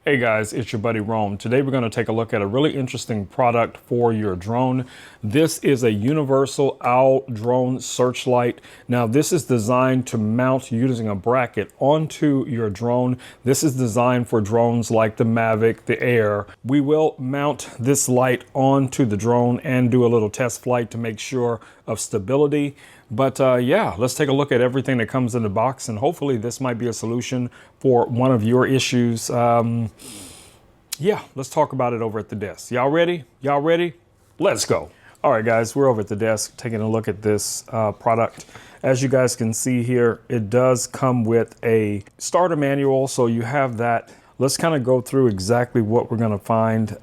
Hey guys, it's your buddy Rome. Today we're going to take a look at a really interesting product for your drone. This is a universal owl drone searchlight. Now this is designed to mount using a bracket onto your drone. This is designed for drones like the Mavic, the Air. We will mount this light onto the drone and do a little test flight to make sure of stability. But yeah, let's take a look at everything that comes in the box, and hopefully this might be a solution for one of your issues. Yeah, let's talk about it over at the desk. Y'all ready? Y'all ready? Let's go. All right, guys, we're over at the desk taking a look at this product. As you guys can see here, it does come with a starter manual, so you have that. Let's kind of go through exactly what we're going to find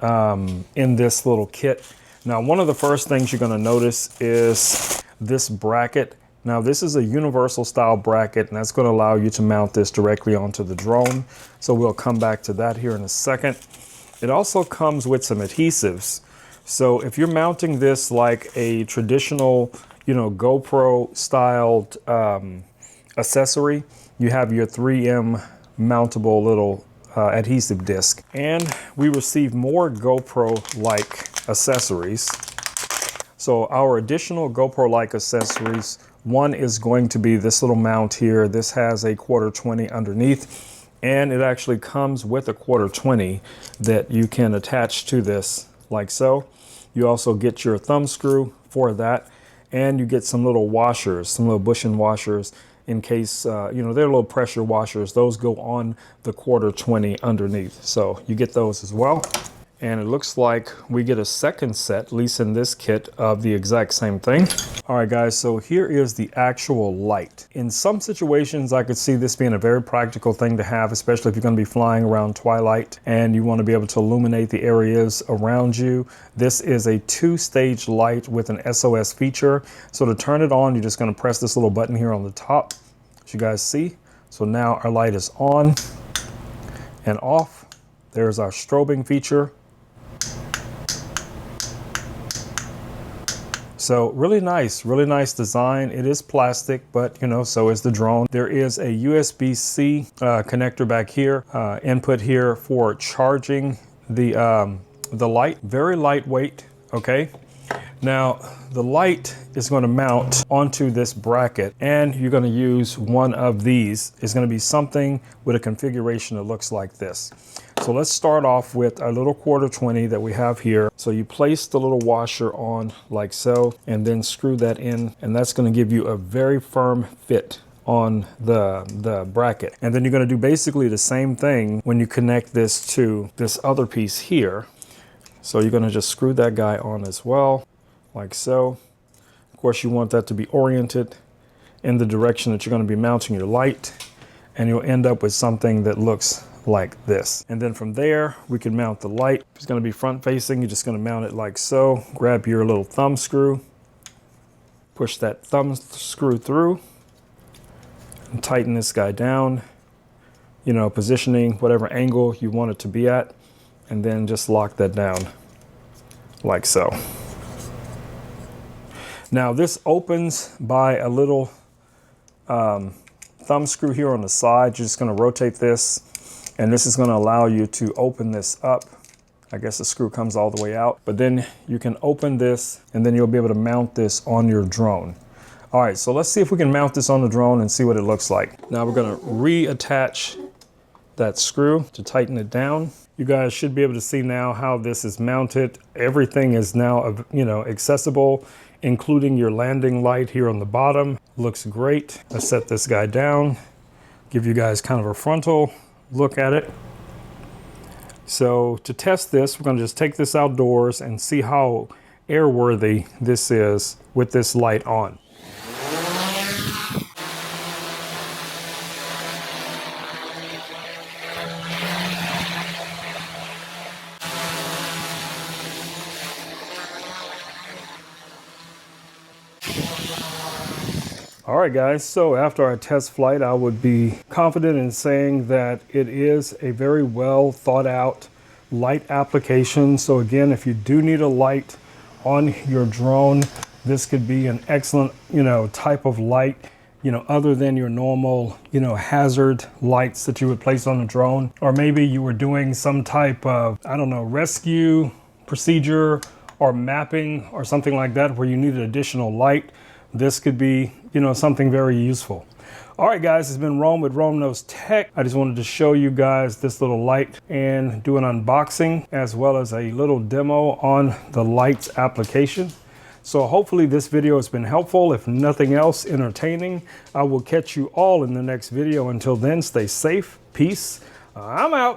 in this little kit. Now, one of the first things you're going to notice is this bracket. Now, this is a universal style bracket, and that's going to allow you to mount this directly onto the drone. So we'll come back to that here in a second. It also comes with some adhesives. So if you're mounting this like a traditional, GoPro styled accessory, you have your 3M mountable little adhesive disc. And we receive more GoPro-like accessories. So our additional GoPro-like accessories, one is going to be this little mount here. This has a 1/4 underneath, and it actually comes with a 1/4 that you can attach to this like so. You also get your thumb screw for that, and you get some little washers, some little bushing washers in case, they're little pressure washers. Those go on the 1/4 underneath. So you get those as well. And it looks like we get a second set, at least in this kit, of the exact same thing. All right, guys, so here is the actual light. In some situations, I could see this being a very practical thing to have, especially if you're going to be flying around twilight and you want to be able to illuminate the areas around you. This is a 2-stage light with an SOS feature. So to turn it on, you're just going to press this little button here on the top, as you guys see. So now our light is on and off. There's our strobing feature. So really nice design. It is plastic, but so is the drone. There is a USB-C connector back here, input here for charging the light. Very lightweight, okay? Now, the light is going to mount onto this bracket, and you're going to use one of these. It's going to be something with a configuration that looks like this. So let's start off with our little 1/4 that we have here. So you place the little washer on like so, and then screw that in, and that's going to give you a very firm fit on the bracket. And then you're going to do basically the same thing when you connect this to this other piece here. So you're going to just screw that guy on as well, like so. Of course, you want that to be oriented in the direction that you're going to be mounting your light, and you'll end up with something that looks like this. And then from there, we can mount the light. If it's going to be front facing, you're just going to mount it like so. Grab your little thumb screw, push that thumb screw through, and tighten this guy down, positioning whatever angle you want it to be at, and then just lock that down like so. Now this opens by a little thumb screw here on the side. You're just going to rotate this, and this is going to allow you to open this up. I guess the screw comes all the way out, but then you can open this, and then you'll be able to mount this on your drone. All right, so let's see if we can mount this on the drone and see what it looks like. Now we're going to reattach that screw to tighten it down. You guys should be able to see now how this is mounted. Everything is now, accessible, including your landing light here on the bottom. Looks great. Let's set this guy down, give you guys kind of a frontal look at it. So to test this, we're going to just take this outdoors and see how airworthy this is with this light on. All right, guys, so after our test flight, I would be confident in saying that it is a very well thought out light application. So again, if you do need a light on your drone, this could be an excellent, type of light. other than your normal, hazard lights that you would place on a drone. Or maybe you were doing some type of, I don't know, rescue procedure or mapping or something like that where you needed additional light. This could be, something very useful. All right, guys, it's been Rome with Rome Knows Tech. I just wanted to show you guys this little light and do an unboxing as well as a little demo on the lights application. So hopefully this video has been helpful. If nothing else, entertaining. I will catch you all in the next video. Until then, stay safe. Peace. I'm out.